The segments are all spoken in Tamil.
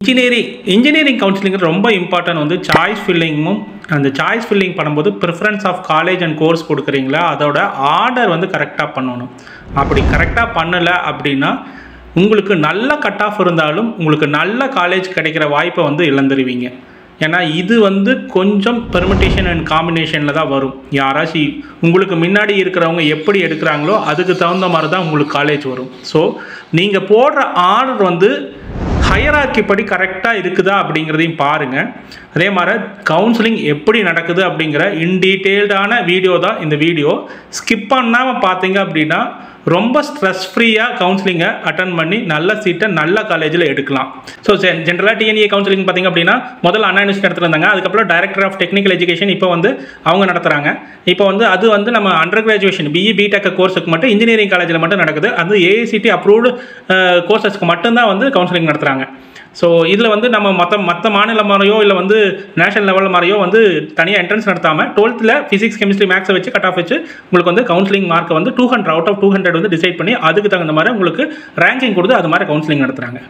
இன்ஜினியரிங் கவுன்சிலிங் ரொம்ப இம்பார்ட்டன்ட் வந்து சாய்ஸ் ஃபில்லிங்கும். அந்த சாய்ஸ் ஃபில்லிங் பண்ணும்போது preference of college and course கொடுக்குறீங்களா, அதோட ஆர்டர் வந்து கரெக்டாக பண்ணணும். அப்படி கரெக்டாக பண்ணலை அப்படின்னா உங்களுக்கு நல்ல கட் ஆஃப் இருந்தாலும் உங்களுக்கு நல்ல காலேஜ் கிடைக்கிற வாய்ப்பை வந்து இழந்துருவீங்க. ஏன்னா இது வந்து கொஞ்சம் பெர்மிட்டேஷன் அண்ட் காம்பினேஷனில் தான் வரும். யாராச்சும் உங்களுக்கு முன்னாடி இருக்கிறவங்க எப்படி எடுக்கிறாங்களோ அதுக்கு தகுந்த மாதிரி தான் உங்களுக்கு காலேஜ் வரும். ஸோ நீங்கள் போடுற ஆர்டர் வந்து ஹையரார்க்கி படி கரெக்டாக இருக்குதா அப்படிங்கிறதையும் பாருங்கள். அதே மாதிரி கவுன்சிலிங் எப்படி நடக்குது அப்படிங்கிற டீட்டெயில்டான வீடியோ தான் இந்த வீடியோ. ஸ்கிப் பண்ணாமல் பார்த்தீங்க அப்படின்னா ரொம்ப ஸ்ட்ரெஸ் ஃப்ரீயாக கவுன்சிலிங்கை அட்டன் பண்ணி நல்ல சீட்டை நல்ல காலேஜில் எடுக்கலாம். ஸோ ஜென்ரலாக டிஎன்ஏ கவுன்சிலிங் பார்த்திங்க அப்படின்னா முதல்ல அண்ணா யூனிவர்சிட்டி நடத்துகிறாங்க. அதுக்கப்புறம் டைரக்டர் ஆஃப் டெக்னிக்கல் எஜுகேஷன் இப்போ வந்து அவங்க நடத்துகிறாங்க. இப்போ வந்து அது வந்து நம்ம அண்டர் கிராஜுவேஷன் பிஇ பிடெக் கோர்ஸுக்கு மட்டும் இன்ஜினியரிங் காலேஜில் மட்டும் நடக்குது. அது ஏஐசிடி அப்ரூவ்டு கோர்சஸ்க்கு மட்டும்தான் வந்து கவுன்சிலிங் நடத்துகிறாங்க. ஸோ இதில் வந்து நம்ம மற்ற மாநில மாதிரியோ இல்லை வந்து நேஷனல் லெவல் மாதிரியோ வந்து தனியாக என்ட்ரன்ஸ் நடத்தாமல் 12th ஃபிசிக்ஸ் கெமிஸ்ட்ரி மேக்ஸை வச்சு கட் ஆஃப் வச்சு உங்களுக்கு வந்து கவுன்சிலிங் மார்க்கை வந்து 200 அவுட் ஆஃப் 200 வந்து டிசைட் பண்ணி அதுக்கு தகுந்த மாதிரி உங்களுக்கு ரேங்கிங் கொடுத்து அது மாதிரி கவுன்சிலிங் நடத்துகிறாங்க.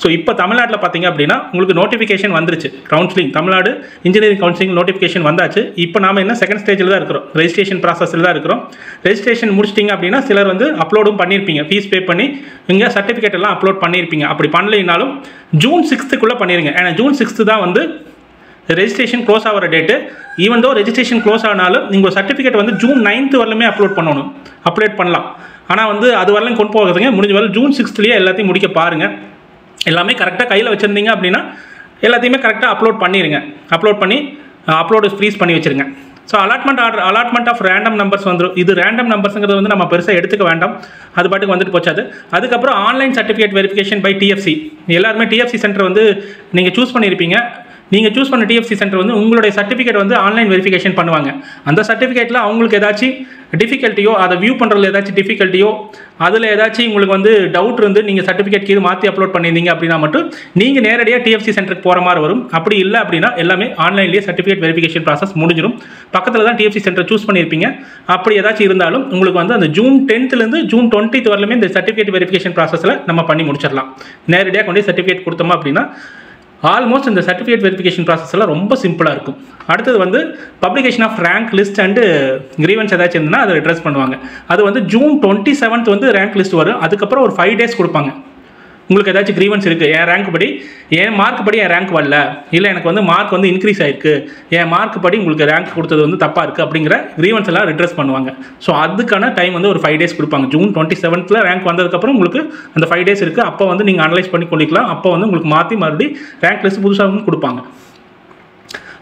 ஸோ இப்போ தமிழ்நாட்டில் பார்த்தீங்க அப்படின்னா உங்களுக்கு நோட்டிஃபிகேஷன் வந்துருச்சு. Counselling Tamil Nadu engineering counselling notification வந்தாச்சு. இப்போ நாம் என்ன செகண்ட் ஸ்டேஜில் தான் இருக்கிறோம், ரெஜிஸ்ட்ரேஷன் ப்ராசஸில் தான் இருக்கிறோம். ரெஜிஸ்ட்ரேஷன் முடிச்சிட்டிங்க அப்படின்னா சிலர் வந்து அப்லோடும் பண்ணியிருப்பீங்க, ஃபீஸ் பே பண்ணி இங்கே சர்டிஃபிகேட் எல்லாம் அப்லோட் பண்ணியிருப்பீங்க. அப்படி பண்ணலைனாலும் ஜூன் 6th பண்ணிடுங்க. ஏன்னா ஜூன் 6th தான் வந்து ரெஜிஸ்ட்ரேஷன் க்ளோஸ் ஆகிற date. Even though registration close ஆனாலும் நீங்கள் சர்டிஃபிகேட் வந்து ஜூன் 9th வரலுமே அப்லோட் பண்ணலாம். ஆனால் வந்து அது வரலையும் கொண்டு போகிறதுங்க முடிஞ்ச வரல ஜூன் 6th எல்லாத்தையும் முடிக்க பாருங்கள். எல்லாமே கரெக்டாக கையில் வச்சுருந்தீங்க அப்படின்னா எல்லாத்தையுமே கரெக்டாக அப்லோட் பண்ணிடுங்க. அப்லோட் பண்ணி அப்லோடு ஃப்ரீஸ் பண்ணி வச்சுருங்க. So allotment of random numbers வந்துடும். இது ரேண்டம் நம்பர்ஸுங்கிறது வந்து நம்ம பெருசாக எடுத்துக்க வேண்டாம், அது பாட்டுக்கு வந்துட்டு போச்சாது. அதுக்கப்புறம் online certificate verification by TFC. எல்லாருமே டிஎஃப்சி சென்டர் வந்து நீங்கள் சூஸ் பண்ணியிருப்பீங்க. நீங்கள் சூஸ் பண்ண டிஎஃப்சி சென்டர் வந்து உங்களுடைய சர்டிஃபிகேட் வந்து ஆன்லைன் வெரிஃபிகேஷன் பண்ணுவாங்க. அந்த சர்டிஃபிகேட்டில் அவங்களுக்கு ஏதாச்சும் டிஃபிகல்ட்டியோ அதை வியூ பண்ணுறதுல ஏதாச்சும் டிஃபிகல்ட்டியோ அதில் ஏதாச்சும் உங்களுக்கு வந்து டவுட் இருந்து நீங்கள் சர்டிஃபிகேட் இது மாற்றி அப்லோட் பண்ணியிருந்தீங்க அப்படின்னா மட்டும் நீங்கள் நேரடியாக டிஎஃப்சி சென்டருக்கு போகிற மாதிரி வரும். அப்படி இல்லை அப்படின்னா எல்லாமே ஆன்லைன்லேயே சர்டிஃபிகேட் வெரிஃபிகேஷன் ப்ராசஸ் முடிஞ்சிடும். பக்கத்தில் தான் டிஎஃப்சி சென்டர் சூஸ் பண்ணியிருப்பீங்க. அப்படி ஏதாச்சும் இருந்தாலும் உங்களுக்கு வந்து அந்த ஜூன் 10th ஜூன் 20th வரலுமே இந்த சர்டிஃபிகேட் வெரிஃபிகேஷன் ப்ராசஸில் நம்ம பண்ணி முடிச்சிடலாம். நேரடியாக கொண்டு சர்டிஃபிகேட் கொடுத்தோமா அப்படின்னா ஆல்மோஸ்ட் இந்த சர்டிஃபிகேட் வெரிஃபிகேஷன் ப்ராசஸ் எல்லாம் ரொம்ப சிம்பிளாக இருக்கும். அடுத்தது வந்து publication of rank list and grievance ஏதாச்சும் இருந்ததுன்னா அதை அட்ரஸ் பண்ணுவாங்க. அது வந்து ஜூன் 27th வந்து ரேங்க் லிஸ்ட் வரும். அதுக்கப்புறம் ஒரு 5 days கொடுப்பாங்க. உங்களுக்கு ஏதாச்சும் கிரீவன்ஸ் இருக்குது, என் ரேங்க் படி என் மார்க் படி என் ரேங்க் வரல, இல்லை எனக்கு வந்து மார்க் வந்து இன்க்ரீஸ் ஆகிருக்கு, என் மார்க் படி உங்களுக்கு ரேங்க் கொடுத்தது வந்து தப்பாக இருக்குது அப்படிங்கிற கிரீவன்ஸ் எல்லாம் ரிட்ரஸ் பண்ணுவாங்க. ஸோ அதுக்கான டைம் வந்து ஒரு 5 days கொடுப்பாங்க. ஜூன் 27th ரேங்க் வந்ததுக்கப்புறம் உங்களுக்கு அந்த 5 days இருக்குது. அப்போ வந்து நீங்கள் அனலைஸ் பண்ணி கொண்டிக்கலாம். அப்போ வந்து உங்களுக்கு மாற்றி மறுபடியும் ரேங்க் லிஸ்ட் புதுசாகவும் கொடுப்பாங்க.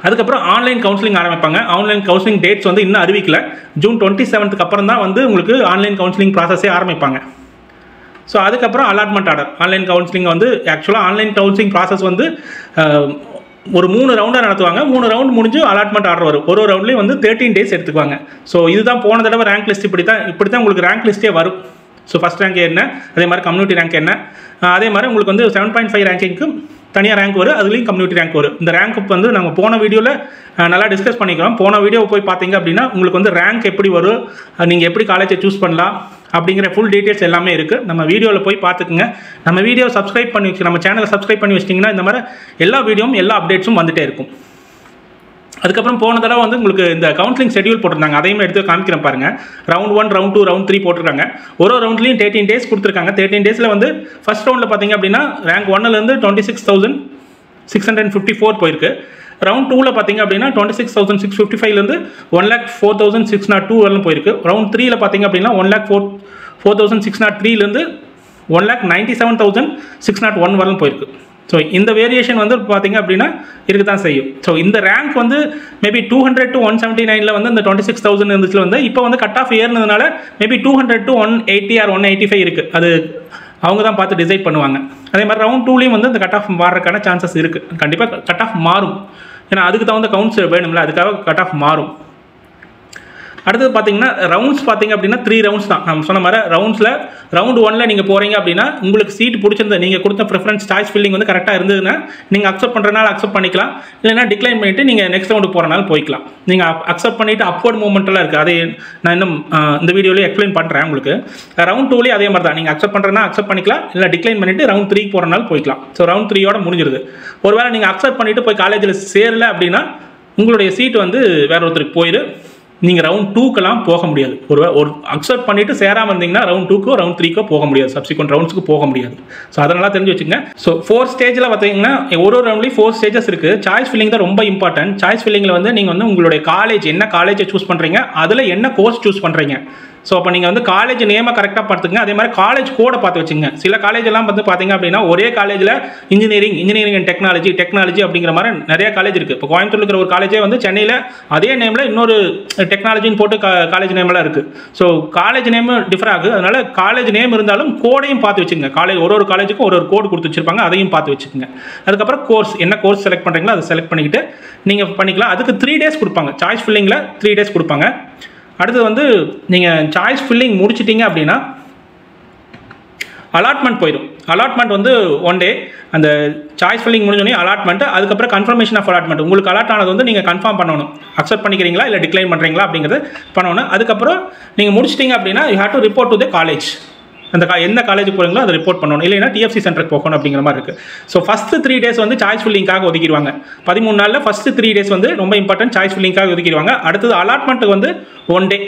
அதுக்கப்புறம் ஆன்லைன் கவுன்சிலிங் ஆரம்பிப்பாங்க. ஆன்லைன் கவுன்சிலிங் டேட்ஸ் வந்து இன்னும் அறிவிக்கல. ஜூன் 27th அப்புறம் தான் வந்து உங்களுக்கு ஆன்லைன் கவுன்சிலிங் ப்ராசஸே ஆரம்பிப்பாங்க. ஸோ அதுக்கப்புறம் அலாட்மெண்ட் ஆர்டர். ஆன்லைன் கவுன்சிலிங் வந்து ஆக்சுவலாக ஆன்லைன் கவுன்சிலிங் ப்ராசஸ் வந்து ஒரு 3 ரவுண்டாக நடத்துவாங்க. 3 ரவுண்ட் முடிஞ்சு அலாட்மெண்ட் ஆர்டர் வரும். ஒரு ரவுண்ட்லேயும் வந்து 13 days எடுத்துக்குவாங்க. ஸோ இதுதான் போன தடவை ரேங்க் லிஸ்ட் இப்படி தான் உங்களுக்கு ரேங்க் லிஸ்ட்டே வரும். ஸோ ஃபஸ்ட் ரேங்க் என்ன, அதே மாதிரி கம்யூனிட்டி ரேங்க் என்ன, அதே மாதிரி உங்களுக்கு வந்து 7.5 ரேங்கிங்க்கு தனியாக ரேங்க் வரும், அதுலேயும் கம்யூனிட்டி ரேங்க் வரும். இந்த ரேங்க் வந்து நாங்கள் போன வீடியோவில் நல்லா டிஸ்கஸ் பண்ணிக்கிறோம். போன வீடியோவை போய் பார்த்தீங்க அப்படின்னா உங்களுக்கு வந்து ரேங்க் எப்படி வரும், நீங்கள் எப்படி காலேஜை சூஸ் பண்ணலாம் அப்படிங்கிற ஃபுல் டீட்டெயில்ஸ் எல்லாமே இருக்குது. நம்ம வீடியோவில் போய் பார்த்துக்குங்க. நம்ம வீடியோ சப்ஸ்கிரைப் பண்ணி வச்சு நம்ம சேனலை சப்ஸ்கிரைப் பண்ணி வச்சிட்டிங்கன்னா இந்த மாதிரி எல்லா வீடியோவும் எல்லா அப்டேட்ஸும் வந்துகிட்டே இருக்கும். அதுக்கப்புறம் போன தடவை வந்து உங்களுக்கு இந்த கவுன்சிலிங் ஷெட்யூல் போட்டிருந்தாங்க. அதையும் எடுத்து காமிக்கிறேன் பாருங்கள். ரவுண்ட் 1, ரவுண்ட் 2, ரவுண்ட் 3 போட்டிருக்காங்க. ஒரு ரவுண்ட்லேயும் 13 days கொடுத்துருக்காங்க. 13 days வந்து ஃபஸ்ட் ரவுண்டில் பார்த்தீங்க அப்படின்னா ரேங்க் 1லேருந்து 26,654 போயிருக்கு. ரவுண்ட் 2ல் பார்த்தீங்க அப்படின்னா 26,655லேருந்து 1,04,602 வரலும் போயிருக்கு. ரவுண்ட் 3ல் பார்த்தீங்க அப்படின்னா 1,04,603லேருந்து 1,97,601 வரலும் போயிருக்கு. ஸோ இந்த வேரியேஷன் வந்து பார்த்தீங்க அப்படின்னா இருக்க தான் செய்யும். ஸோ இந்த ரேங்க் வந்து மேபி 200 to 179 வந்து இந்த 26,000 இருந்துச்சுல வந்து இப்போ வந்து cut off ஏறினதுனால maybe 200 to 180 or 185 இருக்குது. அது அவங்க தான் பார்த்து டிசைட் பண்ணுவாங்க. அதே மாதிரி ரவுண்ட் 2லேயும் வந்து இந்த கட் ஆஃப் மாறுறதுக்கான சான்சஸ் இருக்குது. கண்டிப்பாக கட் ஆஃப் மாறும். ஏன்னா அதுக்கு தகுந்த கவுன்ஸ் வேணும்ல, அதுக்காக கட் ஆஃப் மாறும். அடுத்தது பார்த்தீங்கன்னா ரவுண்ட்ஸ் பார்த்தீங்க அப்படின்னா 3 ரவுண்ட்ஸ் தான். நம்ம சொன்ன மாதிரி ரவுண்ட் 1ல் நீங்கள் போகிறீங்க அப்படின்னா உங்களுக்கு சீட் பிடிச்சிருந்தது, நீங்கள் கொடுத்த ப்ரிஃபரன்ஸ் சாய்ஸ் ஃபில்லிங் வந்து கரெக்டாக இருந்ததுன்னா நீங்கள் அக்செப்ட் பண்ணுறனால அக்செப்ட் பண்ணிக்கலாம், இல்லைனா டிக்ளைன் பண்ணிவிட்டு நீங்கள் நெக்ஸ்ட் ரவுண்டு போகிறனால போய்க்கலாம். நீங்கள் அக்செப்ட் பண்ணிவிட்டு அப்வர்ட் மூவ்மெண்ட்லாம் இருக்குது, அதை நான் இன்னும் இந்த வீடியோவில் எக்ஸ்பிளைன் பண்ணுறேன் உங்களுக்கு. ரவுண்ட் 2லேயே அதே மாதிரி தான், நீங்கள் அக்செப்ட் பண்ணுறதுனா அக்செப்ட் பண்ணிக்கலாம், இல்லை டிக்ளைன் பண்ணிவிட்டு ரவுண்ட் 3 போகிறனால போய்க்கலாம். ஸோ ரவுண்ட் 3யோட முடிஞ்சிருது. ஒருவேளை நீங்கள் அக்செப்ட் பண்ணிவிட்டு போய் காலேஜில் சேரல அப்படின்னா உங்களுடைய சீட் வந்து வேற ஒருத்தருக்கு போயிடு, நீங்கள் ரவுண்ட் 2க்கெல்லாம் போக முடியாது. ஒரு அக்செப்ட் பண்ணிவிட்டு சேராமல் இருந்தீங்கன்னா ரவுண்ட் 2க்கோ ரவுண்ட் 3க்கோ போக முடியாது, சப்சிக்வெண்ட் ரவுண்ட்ஸ்க்கு போக முடியாது. ஸோ அதனால தெரிஞ்சு வச்சுங்க. ஸோ 4 ஸ்டேஜில் பார்த்தீங்கன்னா ஒரு ரவுண்ட்லேயும் 4 ஸ்டேஜஸ் இருக்குது. சாய்ஸ் ஃபில்லிங் தான் ரொம்ப இம்பார்ட்டன்ட். சாய்ஸ் ஃபில்லிங்கில் வந்து நீங்கள் வந்து உங்களுடைய காலேஜ் என்ன காலேஜை சூஸ் பண்ணுறீங்க, அதில் என்ன கோர்ஸ் சூஸ் பண்ணுறீங்க. ஸோ அப்போ நீங்கள் வந்து காலேஜ் நேமை கரெக்டாக பார்த்துங்க. அதே மாதிரி காலேஜ் கோடை பார்த்து வச்சுங்க. சில காலேஜ் எல்லாம் வந்து பார்த்தீங்க அப்படின்னா ஒரே காலேஜில் இன்ஜினியரிங் அண்ட் டெக்னாலஜி அப்படிங்கிற மாதிரி நிறைய காலேஜ் இருக்குது. இப்போ கோயம்புத்தூர் இருக்கிற ஒரு காலேஜே வந்து சென்னையில் அதே நேமில் இன்னொரு டெக்னாலஜின்னு போட்டு காலேஜ் நேம்லாம் இருக்குது. ஸோ காலேஜ் நேம் டிஃபர் ஆகுது. அதனால் காலேஜ் நேம் இருந்தாலும் கோடையும் பார்த்து வச்சுங்க. ஒரு காலேஜுக்கும் ஒரு கோடு கொடுத்து வச்சிருப்பாங்க, அதையும் பார்த்து வச்சுக்கோங்க. அதுக்கப்புறம் என்ன கோர்ஸ் செலக்ட் பண்ணுறீங்களோ அதை செலக்ட் பண்ணிக்கிட்டு நீங்கள் பண்ணிக்கலாம். அதுக்கு 3 டேஸ் கொடுப்பாங்க. சாய்ஸ் ஃபில்லிங்கில் 3 டேஸ் கொடுப்பாங்க. அடுத்து வந்து நீங்கள் சாய்ஸ் ஃபில்லிங் முடிச்சிட்டிங்க அப்படின்னா அலாட்மெண்ட் போயிடும். அலாட்மெண்ட் வந்து 1 டே, அந்த சாய்ஸ் ஃபில்லிங் முடிஞ்சோடனே அலாட்மெண்ட், அதுக்கப்புறம் கன்ஃபர்மேஷன் ஆஃப் அலாட்மெண்ட். உங்களுக்கு அலாட் ஆனது வந்து நீங்கள் கன்ஃபார்ம் பண்ணணும், அக்செப்ட் பண்ணிக்கிறீங்களா இல்லை டிக்ளைன் பண்ணுறீங்களா அப்படிங்கிறது பண்ணணும். அதுக்கப்புறம் நீங்கள் முடிச்சிட்டிங்க அப்படின்னா you have to report to the college. எந்த காலேஜுக்கு போகிறீங்களோ அதை ரிப்போர்ட் பண்ணணும், இல்லைன்னா டிஎஃப்சி சென்டருக்கு போகணும் அப்படிங்கிற மாதிரி இருக்குது. ஸோ ஃபஸ்ட்டு 3 டேஸ் வந்து சாய்ஸ் ஃபில்லிங்காக ஒதுக்கிடுவாங்க. 13 நாளில் ஃபஸ்ட்டு 3 டேஸ் வந்து ரொம்ப இம்பார்ட்டன்ட், சாய்ஸ் ஃபில்லிங்காக ஒதுக்கிடுவாங்க. அடுத்தது அலாட்மெண்ட்டுக்கு வந்து 1 டே.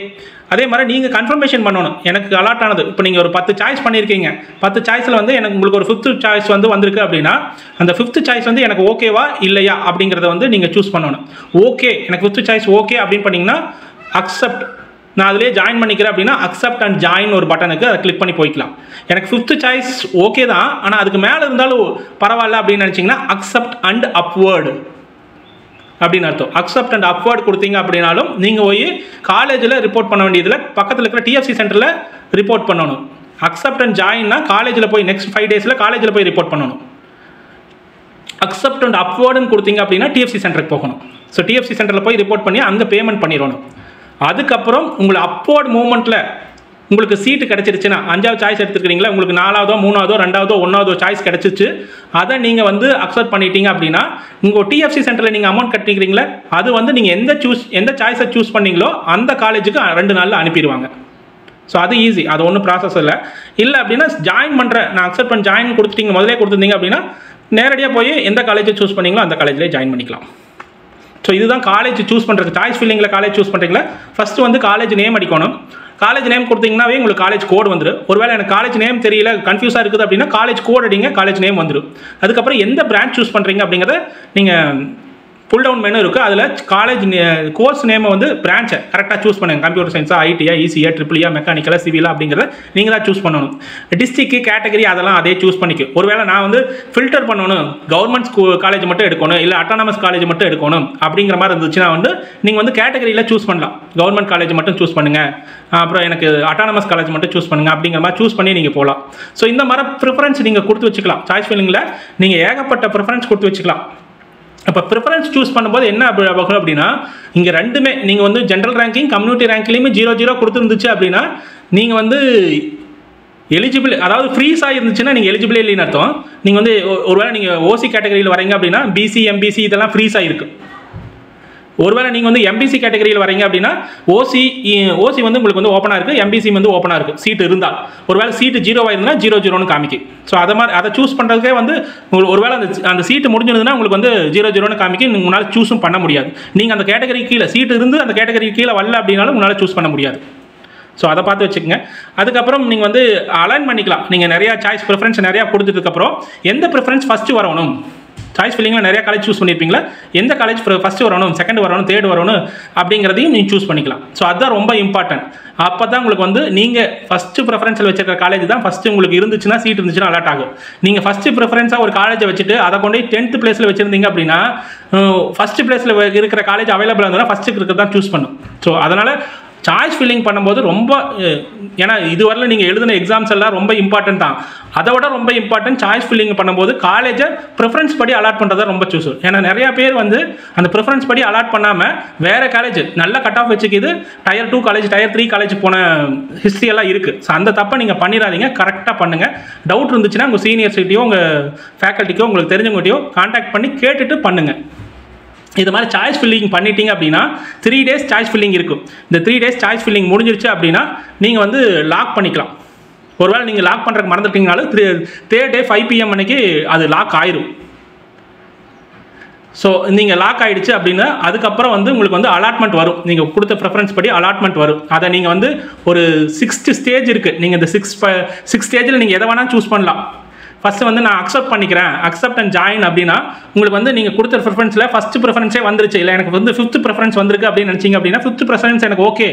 அதே மாதிரி நீங்கள் கன்ஃபர்மேஷன் பண்ணணும், எனக்கு அலாட் ஆனது. இப்போ நீங்கள் ஒரு 10 சாய்ஸ் பண்ணியிருக்கீங்க, 10 சாய்ஸில் வந்து உங்களுக்கு ஒரு 5th சாய்ஸ் வந்து வந்திருக்கு அப்படின்னா அந்த 5th சாய்ஸ் வந்து எனக்கு ஓகேவா இல்லையா அப்படிங்கிறத வந்து நீங்கள் சூஸ் பண்ணணும். ஓகே, எனக்கு 5th சாய்ஸ் ஓகே அப்படின்னு பண்ணிங்கன்னா அக்செப்ட், நான் அதிலே ஜாயின் பண்ணிக்கிறேன் அப்படின்னா அக்செப்ட் அண்ட் ஜாயின் ஒரு பட்டனுக்கு அதை கிளிக் பண்ணி போய்க்கலாம். எனக்கு 5th சாய்ஸ் ஓகே தான், ஆனால் அதுக்கு மேலே இருந்தாலும் பரவாயில்ல அப்படின்னு நினச்சிங்கன்னா அக்செப்ட் அண்ட் அப்வர்டு அப்படின்னு அர்த்தம். அக்செப்ட் அண்ட் அப்வர்ட் கொடுத்தீங்க அப்படின்னாலும் நீங்கள் போய் காலேஜில் ரிப்போர்ட் பண்ண வேண்டியதில் பக்கத்தில் இருக்கிற டிஎஃப்சி சென்டரில் ரிப்போர்ட் பண்ணணும். அக்செப்ட் அண்ட் ஜாயின்னா காலேஜில் போய் நெக்ஸ்ட் 5 டேஸில் காலேஜில் போய் ரிப்போர்ட் பண்ணணும். அக்செப்ட் அண்ட் அப்வர்டுன்னு கொடுத்தீங்க அப்படின்னா டிஎஃப்சி சென்டருக்கு போகணும். ஸோ டிஎஃப்சி சென்டரில் போய் ரிப்போர்ட் பண்ணி அங்கே பேமெண்ட் பண்ணிடணும். அதுக்கப்புறம் உங்களை அப்வர்ட் மூவ்மெண்ட்டில் உங்களுக்கு சீட்டு கிடச்சிருச்சுன்னா 5வது சாய்ஸ் எடுத்துக்கிறீங்களா, உங்களுக்கு 4வதோ 3வதோ 2வதோ 1வதோ சாய்ஸ் கிடச்சிச்சு, அதை நீங்கள் வந்து அக்செப்ட் பண்ணிட்டீங்க அப்படின்னா உங்கள் டிஎஃப்சி சென்டரில் நீங்கள் அமௌண்ட் கட்டிக்கிறீங்களா, அது வந்து நீங்கள் எந்த சாய்ஸை சூஸ் பண்ணீங்களோ அந்த காலேஜுக்கு 2 நாளில் அனுப்பிடுவாங்க. ஸோ அது ஈஸி, அது ஒன்றும் ப்ராசஸ் இல்லை அப்படின்னா ஜாயின் பண்ணுறேன் நான் அக்செப்ட் பண்ணி ஜாயின் கொடுத்துட்டீங்க, முதலே கொடுத்துருந்தீங்க அப்படின்னா நேரடியாக போய் எந்த காலேஜை சூஸ் பண்ணீங்களோ அந்த காலேஜிலே ஜாயின் பண்ணிக்கலாம். ஸோ இதுதான் காலேஜ் சூஸ் பண்ணுறது. சாய்ஸ் ஃபில்லிங்கில் காலேஜ் சூஸ் பண்ணுறீங்களா, ஃபஸ்ட்டு வந்து காலேஜ் நேம் அடிக்கணும். காலேஜ் நேம் கொடுத்தீங்கன்னாவே உங்களுக்கு காலேஜ் கோட் வந்துடும். ஒருவேளை எனக்கு காலேஜ் நேம் தெரியல, கன்ஃபியூஸாக இருக்குது அப்படின்னா காலேஜ் கோட் அடிங்க, காலேஜ் நேம் வந்துடும். அதுக்கப்புறம் எந்த பிரான்ச் சூஸ் பண்ணுறீங்க அப்படிங்கிறத நீங்கள் புல் டவுன் மெனு இருக்குது, அதில் காலேஜ் கோர்ஸ் நேமை வந்து பிரான்ச்சை கரெக்டாக சூஸ் பண்ணுங்கள். கம்ப்யூட்டர் சயின்ஸா, ஐடியா, ஈசியா, ட்ரிபிளியா, மெக்கானிக்கலா, சிவிலா அப்படிங்கிறத நீங்கள் தான் சூஸ் பண்ணணும். டிஸ்ட்ரிக்ட் கேட்டகரி அதெல்லாம் அதே சூஸ் பண்ணிக்கும். ஒருவேளை நான் வந்து ஃபில்டர் பண்ணணும், கவர்மெண்ட் காலேஜ் மட்டும் எடுக்கணும், இல்லை அட்டானமஸ் காலேஜ் மட்டும் எடுக்கணும் அப்படிங்கிற மாதிரி இருந்துச்சுன்னா வந்து நீங்கள் வந்து கேட்டகரியில் சூஸ் பண்ணலாம். கவர்மெண்ட் காலேஜ் மட்டும் சூஸ் பண்ணுங்கள், அப்புறம் எனக்கு அட்டானமஸ் காலேஜ் மட்டும் சூஸ் பண்ணுங்கள் அப்படிங்கிற மாதிரி சூஸ் பண்ணி நீங்கள் போகலாம். ஸோ இந்த மாதிரி ப்ரிஃபரன்ஸ் நீங்கள் கொடுத்து வச்சுக்கலாம். சாய்ஸ் ஃபில்லிங்கில் நீங்கள் ஏகப்பட்ட ப்ரிஃபரன்ஸ் கொடுத்து வச்சுக்கலாம். அப்போ ப்ரிஃபரன்ஸ் சூஸ் பண்ணும்போது என்ன ஆகும் அப்படின்னா இங்கே ரெண்டுமே நீங்கள் வந்து ஜென்ரல் ரேங்கிங் கம்யூனிட்டி ரேங்க்லேயுமே 0-0 கொடுத்துருந்துச்சு அப்படின்னா நீங்கள் வந்து எலிஜிபிள், அதாவது ஃப்ரீஸாக இருந்துச்சுன்னா நீங்கள் எலிஜிபிளே இல்லைன்னு அர்த்தம். நீங்கள் வந்து ஒருவேளை நீங்கள் ஓசி கேட்டகரியில் வரீங்க அப்படின்னா பிசி, எம்பிசி இதெல்லாம் ஃப்ரீஸாக இருக்குது. ஒருவேளை நீங்கள் வந்து எம்பிசி கேட்டகரியில் வரீங்க அப்படின்னா ஓசி வந்து உங்களுக்கு வந்து ஓப்பனாக இருக்குது, எம்பிசி வந்து ஓப்பனாக இருக்குது சீட் இருந்தால். ஒருவேளை சீட்டு 0 இருந்தால் 0-0ன்னு காமிக்கும். ஸோ அதை சூஸ் பண்ணுறதுக்கே வந்து ஒருவேளை அந்த சீட்டு முடிஞ்சிருந்ததுன்னா உங்களுக்கு வந்து 0-0ன்னு காமிக்கும். உங்களால் சூஸும் பண்ண முடியாது. நீங்கள் அந்த கேட்டகரி கீழே சீட்டு இருந்து அந்த கேட்டகரி கீழே வரல அப்படின்னாலும் உங்களால் சூஸ் பண்ண முடியாது. ஸோ அதை பார்த்து வச்சுக்கோங்க. அதுக்கப்புறம் நீங்கள் வந்து அலைன் பண்ணிக்கலாம். நீங்கள் நிறையா சாய்ஸ் ப்ரிஃபரன்ஸ் நிறையா கொடுத்ததுக்கப்புறம் எந்த ப்ரிஃபரன்ஸ் ஃபஸ்ட்டு வரணும். சாய்ஸ் ஃபில்லிங்கில் நிறைய காலேஜ் சூஸ் பண்ணியிருப்பீங்களா, எந்த காலேஜ் ஃபஸ்ட்டு வரணும், செகண்ட் வரணும், தேர்ட் வரணும் அப்படிங்கிறதையும் நீங்கள் சூஸ் பண்ணிக்கலாம். ஸோ அதுதான் ரொம்ப இம்பார்ட்டன்ட். அப்போ தான் உங்களுக்கு வந்து நீங்கள் ஃபஸ்ட்டு ப்ரிஃபரன்ஸில் வச்சிருக்கிற காலேஜ் தான் ஃபஸ்ட்டு உங்களுக்கு இருந்துச்சுன்னா சீட் இருந்துச்சுன்னா அலாட் ஆகும். நீங்கள் ஃபஸ்ட்டு ப்ரிஃபரன்ஸாக ஒரு காலேஜை வச்சுட்டு அதை கொண்டு 10th பிளேஸில் வச்சுருந்தீங்க அப்படின்னா ஃபஸ்ட்டு பிளேஸில் இருக்கிற காலேஜ் அவைலபிளாக இருந்தால் ஃபஸ்ட்டுக்கு இருக்கிறது தான் சூஸ் பண்ணும். ஸோ அதனால் சாய்ஸ் ஃபில்லிங் பண்ணும்போது ரொம்ப ஏன்னா இதுவரையில் நீங்கள் எழுதின எக்ஸாம்ஸ் எல்லாம் ரொம்ப இம்பார்ட்டன்ட் தான். அதை விட ரொம்ப இம்பார்ட்டன்ட் சாய்ஸ் ஃபில்லிங் பண்ணும்போது காலேஜை ப்ரிஃபரன்ஸ் படி அலாட் பண்ணுறதை ரொம்ப சூஸ். ஏன்னா நிறையா பேர் வந்து அந்த ப்ரிஃபரன்ஸ் படி அலாட் பண்ணாமல் வேறு காலேஜ் நல்ல கட் ஆஃப் வச்சுக்கிது, Tier 2 காலேஜ் Tier 3 காலேஜ் போன ஹிஸ்ட்ரி எல்லாம் இருக்குது. ஸோ அந்த தப்பை நீங்கள் பண்ணிடாதீங்க, கரெக்டாக பண்ணுங்கள். டவுட் இருந்துச்சுன்னா உங்கள் சீனியர்ஸ்கிட்டையோ உங்கள் ஃபேக்கல்ட்டிக்கோ உங்களுக்கு தெரிஞ்சவங்ககிட்டயோ கான்டாக்ட் பண்ணி கேட்டுட்டு பண்ணுங்கள். இது மாதிரி சாய்ஸ் ஃபில்லிங் பண்ணிட்டீங்க அப்படின்னா 3 days சாய்ஸ் ஃபில்லிங் இருக்கும். இந்த 3 days சாய்ஸ் ஃபில்லிங் முடிஞ்சிருச்சு அப்படின்னா நீங்கள் வந்து லாக் பண்ணிக்கலாம். ஒருவேளை நீங்கள் லாக் பண்ணுறதுக்கு மறந்துட்டீங்கனாலும் 3rd day 5 PM அன்னைக்கு அது லாக் ஆயிரும். ஸோ நீங்கள் லாக் ஆகிடுச்சு அப்படின்னா அதுக்கப்புறம் வந்து உங்களுக்கு வந்து அலாட்மெண்ட் வரும். நீங்கள் கொடுத்த ப்ரெஃபரன்ஸ் படி அலாட்மெண்ட் வரும். அதை நீங்கள் வந்து ஒரு 6th ஸ்டேஜ் இருக்குது. நீங்கள் இந்த 6 ஸ்டேஜில் நீங்கள் எதை வேணால் சூஸ் பண்ணலாம். ஃபஸ்ட்டு வந்து நான் அக்செப்ட் பண்ணிக்கிறேன், அக்செப்ட் அண்ட் ஜாயின் அப்படின்னா உங்களுக்கு வந்து நீங்கள் கொடுத்த ப்ரிஃபரன்ஸில் ஃபஸ்ட்டு ப்ரிஃபரன்ஸே வந்துருச்சு, இல்லை எனக்கு வந்து 5th ப்ரிஃபரன்ஸ் வந்திருக்கு அப்படின்னு நினச்சிங்க அப்படின்னா 5th ப்ரிஃபரன்ஸ் எனக்கு ஓகே,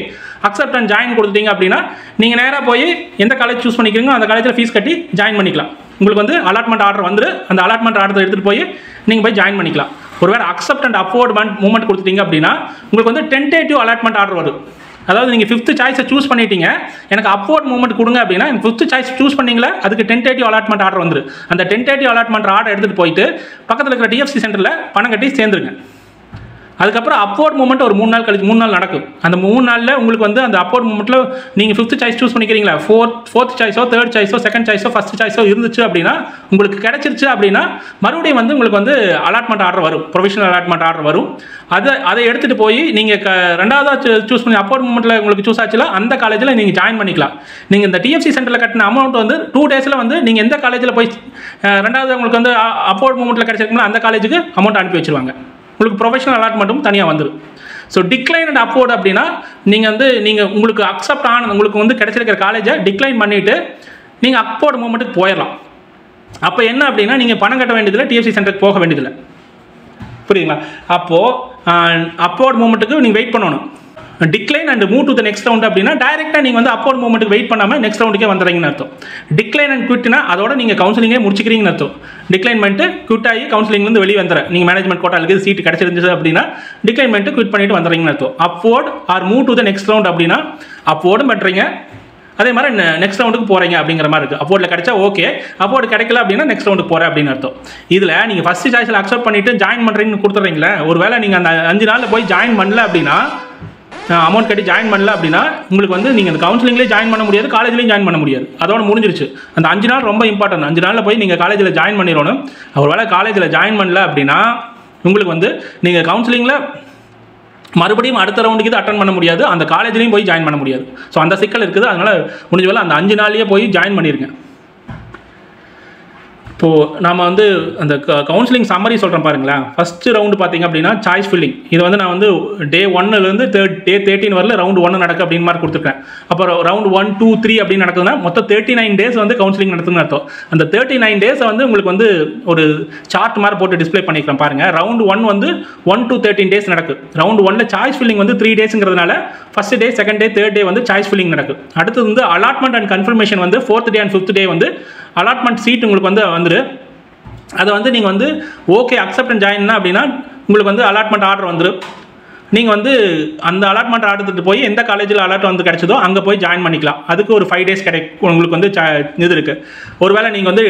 அக்செப்ட் அண்ட் ஜாயின் கொடுத்துட்டீங்க அப்படின்னா நீங்கள் நேராக போய் எந்த காலேஜ் சூஸ் பண்ணிக்கிறீங்களோ அந்த காலேஜில் ஃபீஸ் கட்டி ஜாயின் பண்ணிக்கலாம். உங்களுக்கு வந்து அலாட்மெண்ட் ஆர்டர் வந்து அந்த அலாட்மெண்ட் ஆர்டர் எடுத்துகிட்டு போய் நீங்கள் போய் ஜாயின் பண்ணிக்கலாம். ஒருவேளை அக்செப்ட் அண்ட் அப்வோர்ட் மூவ்மெண்ட் கொடுத்துட்டீங்க அப்படின்னா உங்களுக்கு வந்து டென்டேட்டிவ் அலாட்மெண்ட் ஆர்டர் வரும். அதாவது நீங்கள் 5th சாய்ஸை சூஸ் பண்ணிட்டீங்க, எனக்கு அப்வோர்ட் மூவ்மெண்ட் கொடுங்க அப்படின்னா எனக்கு 5th சாய்ஸ் சூஸ் பண்ணிங்களா அதுக்கு டென்டேட்டிவ் அலாட்மெண்ட் ஆர்டர் வந்துரு. அந்த டென்டேட்டிவ் அலாட்மெண்ட் ஆர்டர் எடுத்துகிட்டு போயிட்டு பக்கத்தில் இருக்கிற TFC சென்டரில் பணம் கட்டி சேர்ந்துருங்க. அதுக்கப்புறம் அப்வோர்ட் மூவ்மெண்ட் ஒரு 3 நாள் கழிச்சு 3 நாள் நடக்கும். அந்த 3 நாளில் உங்களுக்கு வந்து அந்த அப்வோர்ட் மூவ்மெண்ட்டில் நீங்கள் 5th சாய்ஸ் சூஸ் பண்ணிக்கிறீங்களா, 4th சாய்ஸோ 3rd சாய்ஸோ 2nd சாய்ஸோ 1st சாய்ஸோ இருந்துச்சு அப்படின்னா உங்களுக்கு கிடைச்சிருச்சு அப்படின்னா மறுபடியும் வந்து உங்களுக்கு வந்து அலாட்மெண்ட் ஆர்டர் வரும், ப்ரொவிஷனல் அலாட்மெண்ட் ஆர்டர் வரும். அதை எடுத்துகிட்டு போய் நீங்கள் ரெண்டாவதாக சூஸ் பண்ணி அப்வோர்ட் மூவ்மெண்ட்டில் உங்களுக்கு சூஸ் ஆச்சுல அந்த காலேஜில் நீங்கள் ஜாயின் பண்ணிக்கலாம். நீங்கள் இந்த TFC சென்டரில் கட்டின அமௌண்ட் வந்து 2 daysல வந்து நீங்கள் எந்த காலேஜில் போய் ரெண்டாவது உங்களுக்கு வந்து அப்வோர்ட் மூவ்மெண்ட்டில் கிடைச்சிருக்கீங்களோ அந்த காலேஜுக்கு அமௌண்ட் அனுப்பி வச்சுருவாங்க. உங்களுக்கு ப்ரொஃபஷனல் அலாட்மெண்ட்டும் தனியாக வந்துடும். ஸோ டிக்ளைன் அண்ட் அப்வோர்ட் அப்படின்னா நீங்கள் உங்களுக்கு அக்செப்ட் உங்களுக்கு வந்து கிடைச்சிருக்கிற காலேஜை டிக்ளைன் பண்ணிவிட்டு நீங்கள் அப்வோர்ட் மூவ்மெண்ட்டுக்கு போயிடலாம். அப்போ என்ன அப்படின்னா நீங்கள் பணம் கட்ட வேண்டியதில்லை, TFC சென்டருக்கு போக வேண்டியதில்லை. புரியுங்களா? அப்போது அப்வோர்ட் மூவ்மெண்ட்டுக்கு நீங்கள் வெயிட் பண்ணணும். Decline and move to the next round அப்படின்னா டைரெக்டாக நீங்கள் வந்து அப்வோர்ட் மூவ்மெண்ட்டுக்கு வெயிட் பண்ணாமல் நெக்ஸ்ட் ரவுண்டுக்கே வந்துடுறீங்கன்னு அர்த்தம். டிக்ளைன் அண்ட் குவிட்னா அதோட நீங்கள் கவுன்சிலிங்கே முடிச்சிக்கிறீங்கன்னு அர்த்தம். டிக்ளைன் பண்ணிட்டு குவிட் ஆகி கவுன்சிலிங்லேருந்து வெளியே வந்துடுறேன், நீங்கள் மேனேஜ்மெண்ட் கோட்டாலுக்கு சீட்டு கிடச்சிருந்துச்சு அப்படின்னா டிக்ளைன் பண்ணிட்டு குவிட் பண்ணிட்டு வந்துடுறீங்கன்னு அர்த்தம். Upward or move to the next round அப்படின்னா அப்வோர்டும் பண்ணுறீங்க, அதே மாதிரி நெக்ஸ்ட் ரவுண்டுக்கு போகிறீங்க அப்படிங்கிற மாதிரி இருக்குது. அப்வோர்டில் கிடைச்சா ஓகே, அப்வோர்டு கிடைக்கல அப்படின்னா நெக்ஸ்ட் ரவுண்டுக்கு போகிறேன் அப்படின்னு அர்த்தம். இதில் நீங்கள் ஃபஸ்ட்டு சாய்ஸில் அக்செப்ட் பண்ணிவிட்டு ஜாயின் பண்ணுறீங்கன்னு கொடுத்துட்றீங்களே, ஒரு வேளை நீங்கள் அந்த 5 நாளில் போய் ஜாயின் பண்ணல அப்படின்னா அமௌண்ட் கட்டி ஜாயின் பண்ணல அப்படின்னா உங்களுக்கு வந்து நீங்கள் அந்த கவுன்சிலிங்லேயே ஜாயின் பண்ண முடியாது, காலேஜ்லேயும் ஜாயின் பண்ண முடியாது. அதோட முடிஞ்சிருச்சு. அந்த 5 நாள் ரொம்ப இம்பார்ட்டன்ட். 5 நாளில் போய் நீங்கள் காலேஜில் ஜாயின் பண்ணிடணும். ஒரு வேளை காலேஜில் ஜாயின் பண்ணல அப்படின்னா உங்களுக்கு வந்து நீங்கள் கவுன்சிலிங்கில் மறுபடியும் அடுத்த ரவுண்டுக்கு இது அட்டன் பண்ண முடியாது, அந்த காலேஜ்லேயும் போய் ஜாயின் பண்ண முடியாது. ஸோ அந்த சிக்கல் இருக்குது. அதனால் முடிஞ்ச வேலை அந்த 5 நாள்லேயே போய் ஜாயின் பண்ணிடுங்க. இப்போது நம்ம வந்து அந்த கவுன்சிலிங் சம்மரி சொல்கிறேன் பாருங்களேன். ஃபஸ்ட்டு ரவுண்டு பார்த்திங்க அப்படின்னா சாய்ஸ் ஃபில்லிங். இது வந்து நான் வந்து Day 1லேருந்து Day 13 வரல ரவுண்டு 1 நடக்கு அப்படின்னு மாதிரி கொடுத்துருக்கேன். அப்புறம் ரவுண்டு 1, 2, 3 அப்படின்னு நடக்குதுன்னா மொத்தம் 39 days வந்து கவுன்சிலிங் நடத்துன்னு அர்த்தம். அந்த 39 days வந்து உங்களுக்கு வந்து ஒரு சார்ட் மாதிரி போட்டு டிஸ்பிளே பண்ணிக்கிறேன் பாருங்கள். ரவுண்டு 1 வந்து 1 to 13 days நடக்குது. ரவுண்டு 1ல் சாய்ஸ் ஃபில்லிங் வந்து 3 daysங்கிறதுனால first day, second day, third day வந்து சாய்ஸ் ஃபில்லிங் நடக்குது. அடுத்தது வந்து அலாட்மெண்ட் அண்ட் கன்ஃபர்மேஷன் வந்து 4th day and 5th day வந்து அலாட்மெண்ட் சீட் உங்களுக்கு வந்து அதை வந்து நீங்கள் வந்து ஓகே அக்செப்ட் அண்ட் ஜாயின்னா அப்படின்னா உங்களுக்கு வந்து அலாட்மெண்ட் ஆர்டர் வந்துடும். நீங்கள் வந்து அந்த அலாட்மெண்ட் ஆர்டர் போய் எந்த காலேஜில் அலாட் வந்து கிடைச்சதோ அங்கே போய் ஜாயின் பண்ணிக்கலாம். அதுக்கு ஒரு 5 days உங்களுக்கு வந்து இது இருக்குது. ஒருவேளை நீங்கள் வந்து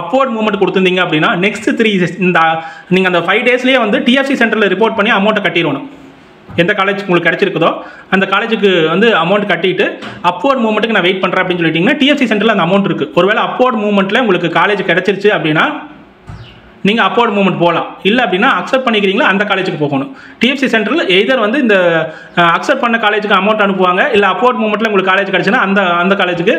அப்வோர்ட் மூவ்மெண்ட் கொடுத்துருந்தீங்க அப்படின்னா நெக்ஸ்ட் 3 நீங்கள் அந்த 5 daysலேயே வந்து TFC சென்டரில் ரிப்போர்ட் பண்ணி அமௌண்ட்டை கட்டிடணும். எந்த காலேஜ் உங்களுக்கு கிடைச்சிருக்குதோ அந்த காலேஜுக்கு வந்து அமௌண்ட் கட்டிட்டு அப்வோர்ட் மூவ்மெண்ட்டுக்கு நான் வெயிட் பண்ணுறேன் அப்படின்னு சொல்லிட்டிங்கன்னா TFC சென்டரில் அந்த அமௌண்ட் இருக்குது. ஒருவேளை அப்வோர்ட் மூவ்மெண்ட்டில் உங்களுக்கு காலேஜ் கிடச்சிருச்சு அப்படின்னா நீங்கள் அப்வோர்ட் மூவ்மெண்ட் போகலாம். இல்லை அப்படின்னா அக்செப்ட் பண்ணிக்கிறீங்களா அந்த காலேஜுக்கு போகணும். TFC சென்டரில் எய்தர் வந்து இந்த அக்செப்ட் பண்ண காலேஜுக்கு அமௌண்ட் அனுப்புவாங்க, இல்லை அப்வோர்ட் மூவ்மெண்ட்டில் உங்களுக்கு காலேஜ் கிடச்சுன்னா அந்த காலேஜுக்கு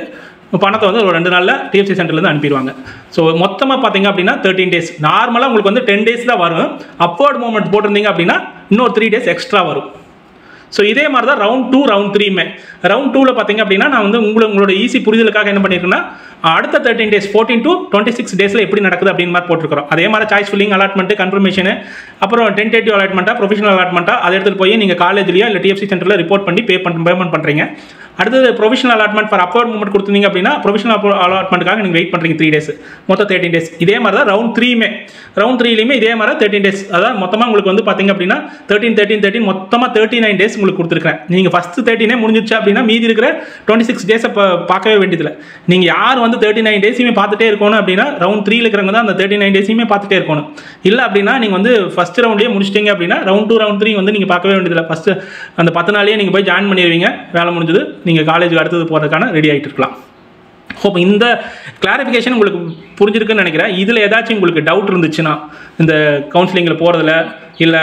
பணத்தை வந்து ஒரு 2 நாளில் TFC சென்டர்லேருந்து அனுப்பிடுவாங்க. ஸோ மொத்தமாக பார்த்தீங்க அப்படின்னா 13 days. நார்மலாக உங்களுக்கு வந்து 10 days தான் வரும். அப்வோர்ட் மூவ்மெண்ட் போட்டிருந்தீங்க அப்படின்னா இன்னொரு 3 days எக்ஸ்ட்ரா வரும். ஸோ இதே மாதிரி தான் ரவுண்ட் 2, ரவுண்ட் 3மே. ரவுண்ட் 2ல் பார்த்தீங்க அப்படின்னா நான் வந்து உங்களோட ஈஸி புரிதலுக்காக என்ன பண்ணியிருக்கேன்னா அடுத்த 13 days 14 to 26 daysல எப்படி நடக்குது அப்படின்னு மாதிரி போட்டிருக்கிறோம். அதே மாதிரி சாய்ஸ் ஃபில்லிங், அலாட்மெண்ட், கன்ஃபர்மேஷன், அப்புறம் டென்டேட்டிவ் அலாட்மெண்ட்டாக, ப்ரொஃபஷனல் அலாட்மெண்ட்டாக அதை எடுத்துகிட்டு போய் நீங்கள் காலேஜ்லையோ இல்லை TFC சென்டரில் ரிப்போர்ட் பண்ணி பேமெண்ட் பண்ணுறீங்க. அடுத்தது provisional allotment for upward movement கொடுத்தீங்க அப்படின்னா ப்ரொவிஷனல் அலாட்மெண்ட்டுக்காக நீங்கள் வெயிட் பண்ணுறீங்க 3 days, மொத்தம் 13 days. இதே மாதிரி தான் ரவுண்ட் 3லையுமே இதே மாதிரி 13 days. அதாவது மொத்தமாக உங்களுக்கு வந்து பார்த்தீங்க அப்படின்னா 13 மொத்தமாக 39 days உங்களுக்கு கொடுத்துருக்கேன். நீங்கள் ஃபஸ்ட்டு 13 முடிஞ்சிச்சு அப்படின்னா மீதி இருக்கிற 26 days பார்க்கவே வேண்டியதில்லை. நீங்கள் யார் வந்து 39 days பார்த்துட்டே இருக்கணும் அப்படின்னா ரவுண்ட் 3ல இருக்கிறவங்க தான் அந்த 39 days பார்த்துட்டே இருக்கணும். இல்லை அப்படின்னா நீங்கள் வந்து ஃபஸ்ட் ரவுண்ட்லேயே முடிச்சிட்டிங்க அப்படின்னா ரவுண்ட் 2 ரவுண்ட் 3 வந்து நீங்கள் பார்க்கவே வேண்டியதில்லை. ஃபஸ்ட்டு அந்த 10 நாள்லேயே நீங்கள் போய் ஜாயின் பண்ணிடுவீங்க, வேலை முடிஞ்சது, நீங்கள் காலேஜுக்கு அடுத்தது போகிறதுக்கான ரெடி ஆகிட்டு இருக்கலாம். ஹோப் இந்த கிளாரிஃபிகேஷன் உங்களுக்கு புரிஞ்சிருக்குன்னு நினைக்கிறேன். இதில் ஏதாச்சும் உங்களுக்கு டவுட் இருந்துச்சுன்னா இந்த கவுன்சிலிங்கில் போகிறதுல இல்லை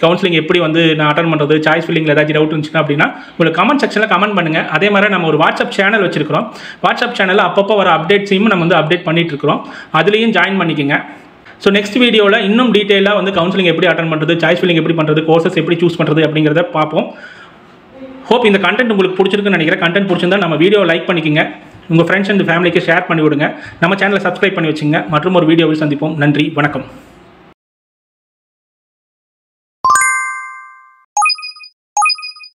கவுன்சிலிங் எப்படி வந்து நான் அட்டன் பண்ணுறது, சாய்ஸ் ஃபில்லிங்கில் ஏதாச்சும் டவுட் இருந்துச்சுன்னா அப்படின்னா உங்களுக்கு கமெண்ட் செக்ஷனில் கமெண்ட் பண்ணுங்கள். அதே மாதிரி நம்ம ஒரு வாட்ஸ்அப் சேனல் வச்சுருக்கிறோம். வாட்ஸ்அப் சேனலில் அப்பப்போ வர அப்டேட்ஸையும் நம்ம வந்து அப்டேட் பண்ணிகிட்டு இருக்கிறோம். அதுலேயும் ஜாயின் பண்ணிக்கோங்க. ஸோ நெக்ஸ்ட் வீடியோவில் இன்னும் டீட்டெயிலாக வந்து கவுன்சிலிங் எப்படி அட்டன் பண்ணுறது, சாய்ஸ் ஃபில்லிங் எப்படி பண்ணுறது, கோர்சஸ் எப்படி சூஸ் பண்ணுறது அப்படிங்கிறத பார்ப்போம். ஹோப் இந்த கண்டென்ட் உங்களுக்கு பிடிச்சிருக்குன்னு நினைக்கிறேன். கண்டென்ட் பிடிச்சிருந்தா நம்ம வீடியோ லைக் பண்ணிக்கோங்க, உங்கள் ஃப்ரெண்ட்ஸ் அண்ட் ஃபேமிலிக்கு ஷேர் பண்ணி விடுங்க, நம்ம சேனலை சப்ஸ்கிரைப் பண்ணி வச்சுங்க. மற்றும் ஒரு வீடியோவில் சந்திப்போம். நன்றி, வணக்கம்.